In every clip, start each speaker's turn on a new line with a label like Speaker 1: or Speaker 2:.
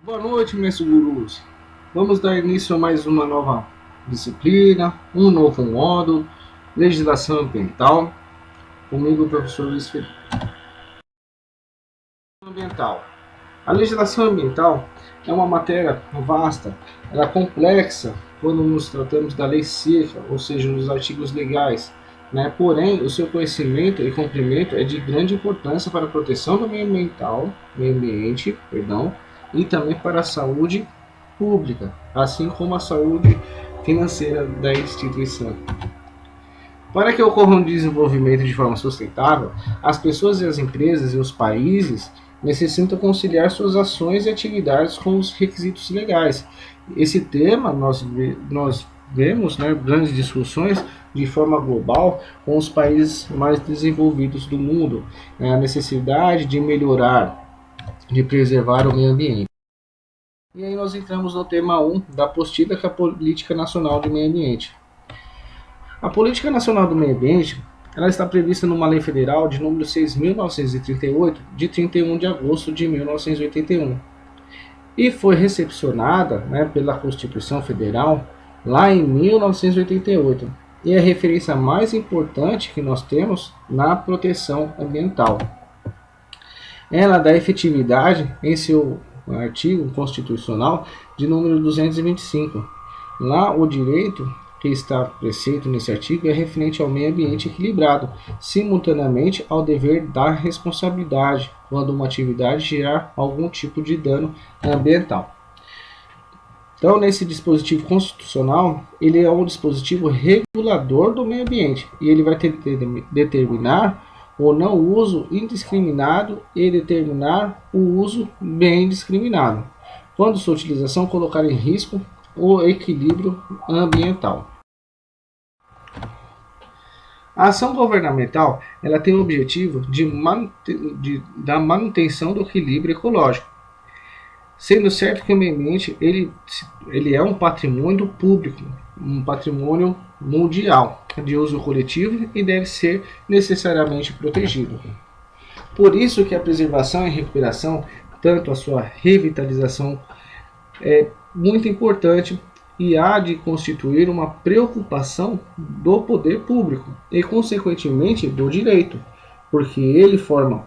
Speaker 1: Boa noite, meus gurus. Vamos dar início a mais uma nova disciplina, um novo módulo, legislação ambiental. Comigo, o professor Luiz Felipe. Ambiental. A legislação ambiental é uma matéria vasta, ela é complexa quando nos tratamos da lei seca, ou seja, nos artigos legais. Porém, o seu conhecimento e cumprimento é de grande importância para a proteção do meio ambiente, e também para a saúde pública, assim como a saúde financeira da instituição. Para que ocorra um desenvolvimento de forma sustentável, as pessoas e as empresas e os países necessitam conciliar suas ações e atividades com os requisitos legais. Esse tema nós vemos grandes discussões de forma global com os países mais desenvolvidos do mundo, a necessidade de melhorar, de preservar o meio ambiente. E aí nós entramos no tema 1 da apostila, que é a Política Nacional de Meio Ambiente. A Política Nacional do Meio Ambiente ela está prevista numa lei federal de número 6.938, de 31 de agosto de 1981. E foi recepcionada pela Constituição Federal lá em 1988. E é a referência mais importante que nós temos na proteção ambiental. Ela dá efetividade em seu artigo constitucional de número 225. Lá o direito que está preceito nesse artigo é referente ao meio ambiente equilibrado, simultaneamente ao dever da responsabilidade, quando uma atividade gerar algum tipo de dano ambiental. Então, nesse dispositivo constitucional, ele é um dispositivo regulador do meio ambiente e ele vai determinar o não uso indiscriminado e determinar o uso bem discriminado, quando sua utilização colocar em risco o equilíbrio ambiental. A ação governamental ela tem o objetivo da manutenção do equilíbrio ecológico, sendo certo que o meio ambiente ele é um patrimônio público, um patrimônio mundial de uso coletivo e deve ser necessariamente protegido. Por isso que a preservação e recuperação, tanto a sua revitalização, é muito importante e há de constituir uma preocupação do poder público e, consequentemente, do direito, porque ele forma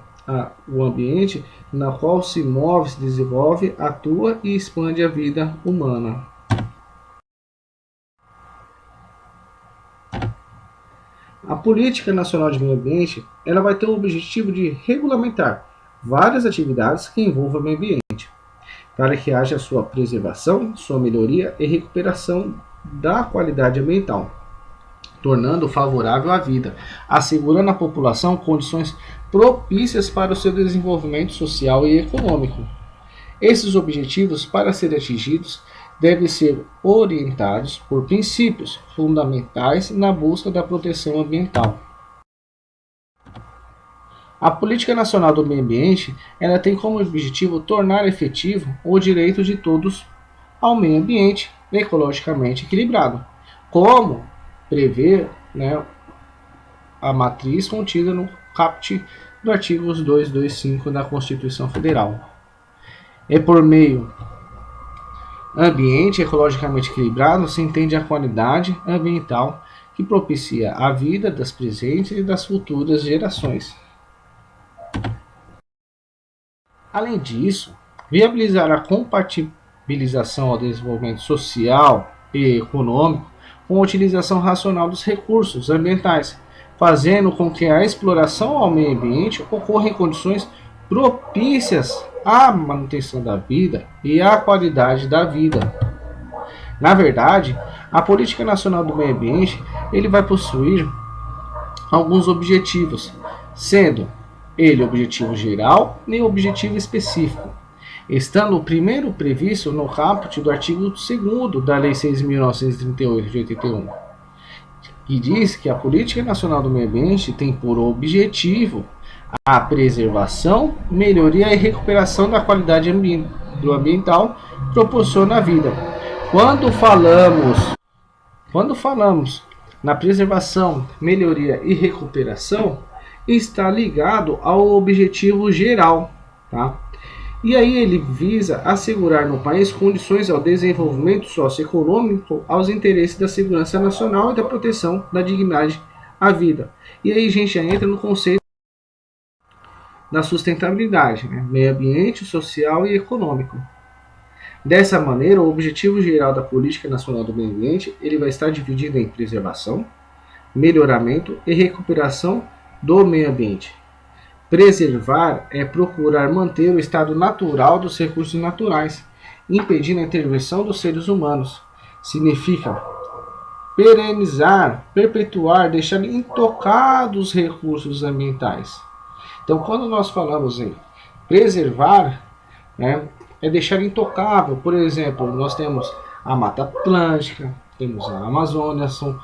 Speaker 1: o ambiente na qual se move, se desenvolve, atua e expande a vida humana. A Política Nacional de Meio Ambiente ela vai ter o objetivo de regulamentar várias atividades que envolvam o meio ambiente, para que haja sua preservação, sua melhoria e recuperação da qualidade ambiental, tornando favorável à vida, assegurando à população condições propícias para o seu desenvolvimento social e econômico. Esses objetivos, para serem atingidos, devem ser orientados por princípios fundamentais na busca da proteção ambiental. A Política Nacional do Meio Ambiente ela tem como objetivo tornar efetivo o direito de todos ao meio ambiente ecologicamente equilibrado, como prevê a matriz contida no caput do artigo 225 da Constituição Federal. É por meio ambiente ecologicamente equilibrado se entende a qualidade ambiental que propicia a vida das presentes e das futuras gerações. Além disso, viabilizar a compatibilização ao desenvolvimento social e econômico com a utilização racional dos recursos ambientais, fazendo com que a exploração ao meio ambiente ocorra em condições propícias à manutenção da vida e à qualidade da vida. Na verdade, a Política Nacional do Meio Ambiente ele vai possuir alguns objetivos, sendo ele objetivo geral e objetivo específico, estando o primeiro previsto no caput do artigo 2º da Lei 6.938 de 81, que diz que a Política Nacional do Meio Ambiente tem por objetivo a preservação, melhoria e recuperação da qualidade ambiental proporciona à vida. Quando falamos na preservação, melhoria e recuperação, está ligado ao objetivo geral, tá? E aí ele visa assegurar no país condições ao desenvolvimento socioeconômico, aos interesses da segurança nacional e da proteção da dignidade à vida. E aí a gente já entra no conceito da sustentabilidade, né? Meio ambiente, social e econômico. Dessa maneira, o objetivo geral da Política Nacional do Meio Ambiente ele vai estar dividido em preservação, melhoramento e recuperação do meio ambiente. Preservar é procurar manter o estado natural dos recursos naturais, impedindo a intervenção dos seres humanos. Significa perenizar, perpetuar, deixar intocados os recursos ambientais. Então, quando nós falamos em preservar, né, é deixar intocável. Por exemplo, nós temos a Mata Atlântica, temos a Amazônia, são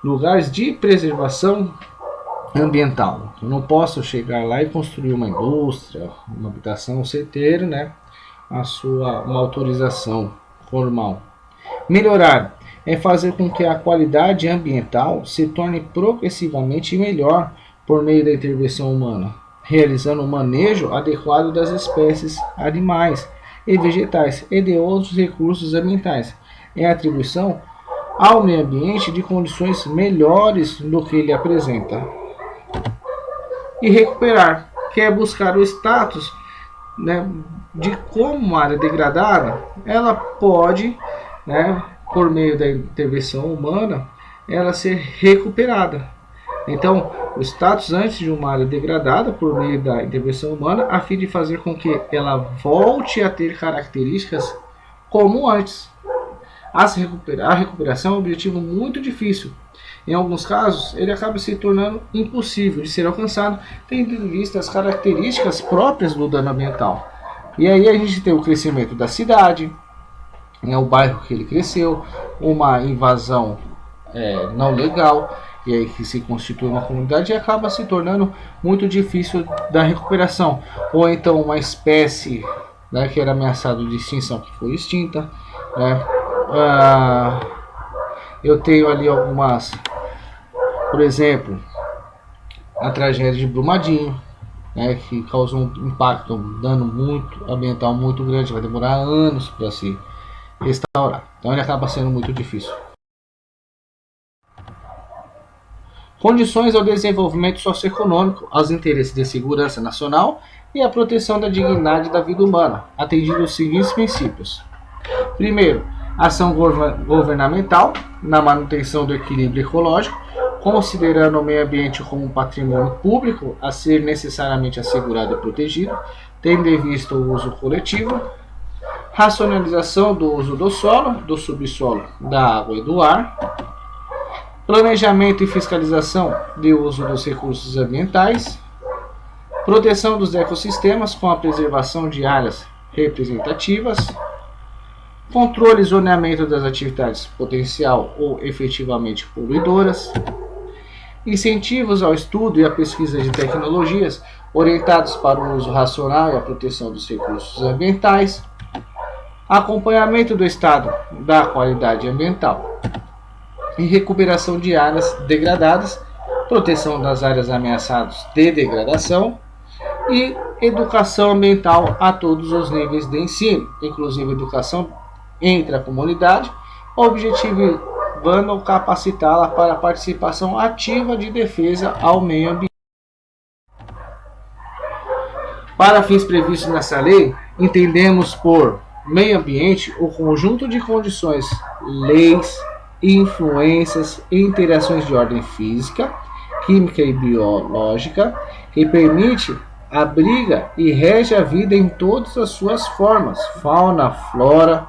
Speaker 1: lugares de preservação ambiental. Eu não posso chegar lá e construir uma indústria, uma habitação sem ter, né, uma autorização formal. Melhorar é fazer com que a qualidade ambiental se torne progressivamente melhor por meio da intervenção humana, realizando um manejo adequado das espécies animais e vegetais e de outros recursos ambientais, em atribuição ao meio ambiente de condições melhores do que ele apresenta. E recuperar, que é buscar o status, né, de como uma área degradada, ela pode, né, por meio da intervenção humana, ela ser recuperada. Então, o status antes de uma área degradada por meio da intervenção humana, a fim de fazer com que ela volte a ter características como antes. A recuperação é um objetivo muito difícil. Em alguns casos, ele acaba se tornando impossível de ser alcançado, tendo em vista as características próprias do dano ambiental. E aí a gente tem o crescimento da cidade, o bairro que ele cresceu, uma invasão não legal, e aí que se constitui uma comunidade e acaba se tornando muito difícil da recuperação. Ou então uma espécie, né, que era ameaçada de extinção que foi extinta, né? Eu tenho ali algumas, por exemplo, a tragédia de Brumadinho, né, que causou um impacto, um dano ambiental muito grande, vai demorar anos para se restaurar. Então ele acaba sendo muito difícil. Condições ao desenvolvimento socioeconômico, aos interesses de segurança nacional e à proteção da dignidade da vida humana, atendindo os seguintes princípios. Primeiro, ação governamental na manutenção do equilíbrio ecológico, considerando o meio ambiente como um patrimônio público a ser necessariamente assegurado e protegido, tendo em vista o uso coletivo. Racionalização do uso do solo, do subsolo, da água e do ar. Planejamento e fiscalização de uso dos recursos ambientais. Proteção dos ecossistemas com a preservação de áreas representativas. Controle e zoneamento das atividades potencial ou efetivamente poluidoras. Incentivos ao estudo e à pesquisa de tecnologias orientados para o uso racional e a proteção dos recursos ambientais. Acompanhamento do estado da qualidade ambiental e recuperação de áreas degradadas, proteção das áreas ameaçadas de degradação e educação ambiental a todos os níveis de ensino, inclusive educação entre a comunidade, objetivando capacitá-la para a participação ativa de defesa ao meio ambiente. Para fins previstos nessa lei, entendemos por meio ambiente o conjunto de condições, leis, influências e interações de ordem física, química e biológica que permite, abriga e rege a vida em todas as suas formas, fauna, flora,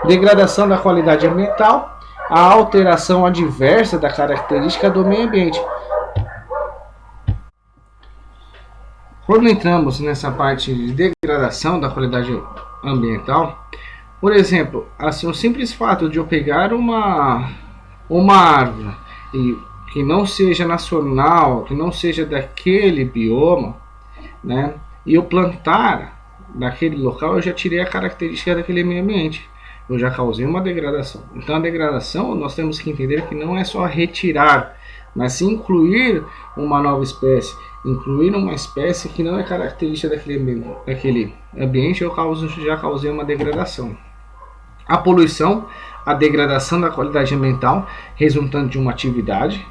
Speaker 1: degradação da qualidade ambiental, a alteração adversa da característica do meio ambiente. Quando entramos nessa parte de degradação da qualidade ambiental, por exemplo, assim, o simples fato de eu pegar uma árvore que não seja nacional, que não seja daquele bioma, né, e eu plantar naquele local, eu já tirei a característica daquele meio ambiente. Eu já causei uma degradação. Então a degradação nós temos que entender que não é só retirar Mas se incluir uma nova espécie, incluir uma espécie que não é característica daquele ambiente, já causei uma degradação. A poluição, a degradação da qualidade ambiental resultante de uma atividade,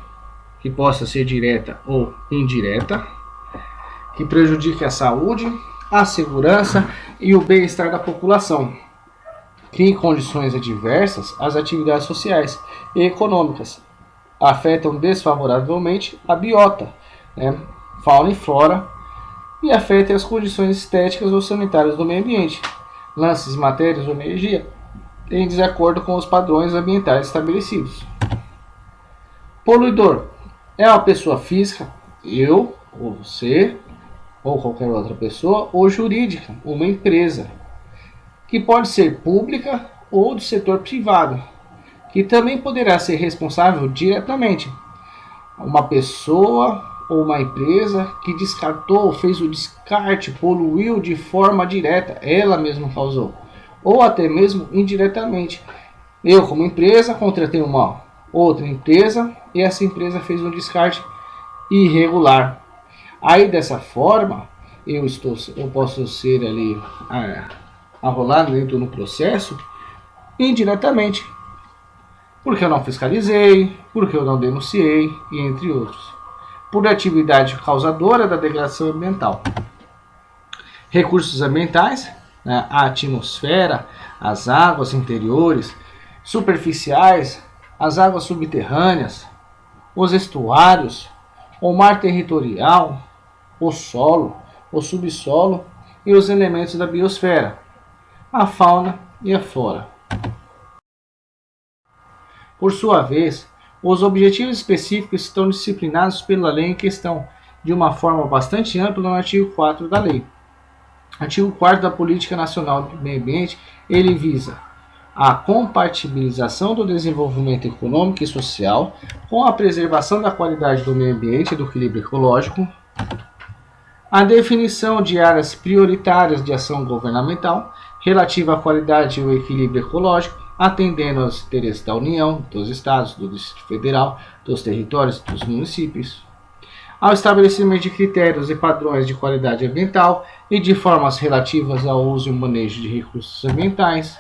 Speaker 1: que possa ser direta ou indireta, que prejudique a saúde, a segurança e o bem-estar da população, que em condições adversas as atividades sociais e econômicas afetam desfavoravelmente a biota, né, fauna e flora, e afetam as condições estéticas ou sanitárias do meio ambiente, lances, matérias ou energia, em desacordo com os padrões ambientais estabelecidos. Poluidor é uma pessoa física, eu, ou você, ou qualquer outra pessoa, ou jurídica, uma empresa, que pode ser pública ou do setor privado, que também poderá ser responsável diretamente. Uma pessoa ou uma empresa que descartou, fez o descarte, poluiu de forma direta, ela mesma causou, ou até mesmo indiretamente. Eu, como empresa, contratei uma outra empresa e essa empresa fez um descarte irregular. Aí dessa forma, eu posso ser ali arrolado dentro do processo indiretamente, porque eu não fiscalizei, porque eu não denunciei, e entre outros, por atividade causadora da degradação ambiental. Recursos ambientais, né, a atmosfera, as águas interiores, superficiais, as águas subterrâneas, os estuários, o mar territorial, o solo, o subsolo e os elementos da biosfera, a fauna e a flora. Por sua vez, os objetivos específicos estão disciplinados pela lei em questão, de uma forma bastante ampla no artigo 4 da lei. Artigo 4 da Política Nacional do Meio Ambiente, ele visa a compatibilização do desenvolvimento econômico e social com a preservação da qualidade do meio ambiente e do equilíbrio ecológico, a definição de áreas prioritárias de ação governamental relativa à qualidade e ao equilíbrio ecológico, atendendo aos interesses da União, dos Estados, do Distrito Federal, dos territórios e dos municípios, ao estabelecimento de critérios e padrões de qualidade ambiental e de formas relativas ao uso e manejo de recursos ambientais,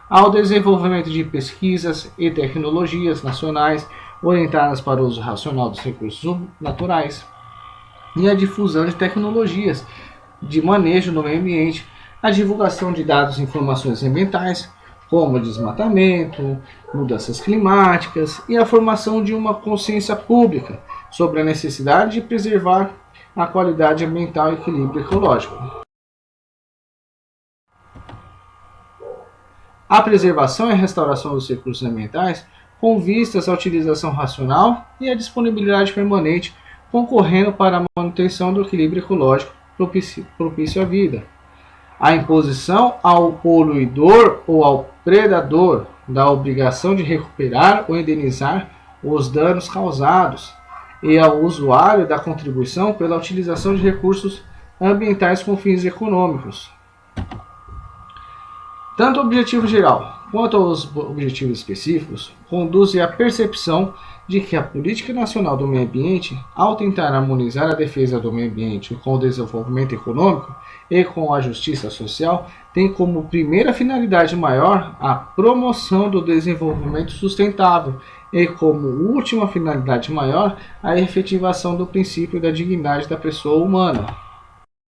Speaker 1: ao desenvolvimento de pesquisas e tecnologias nacionais orientadas para o uso racional dos recursos naturais, e a difusão de tecnologias de manejo no meio ambiente, a divulgação de dados e informações ambientais, como desmatamento, mudanças climáticas e a formação de uma consciência pública sobre a necessidade de preservar a qualidade ambiental e equilíbrio ecológico. A preservação e a restauração dos recursos ambientais com vistas à utilização racional e à disponibilidade permanente, concorrendo para a manutenção do equilíbrio ecológico propício à vida. A imposição ao poluidor ou ao predador da obrigação de recuperar ou indenizar os danos causados e ao usuário da contribuição pela utilização de recursos ambientais com fins econômicos. Tanto o objetivo geral quanto os objetivos específicos conduzem à percepção de que a Política Nacional do Meio Ambiente, ao tentar harmonizar a defesa do meio ambiente com o desenvolvimento econômico e com a justiça social, tem como primeira finalidade maior a promoção do desenvolvimento sustentável e como última finalidade maior a efetivação do princípio da dignidade da pessoa humana.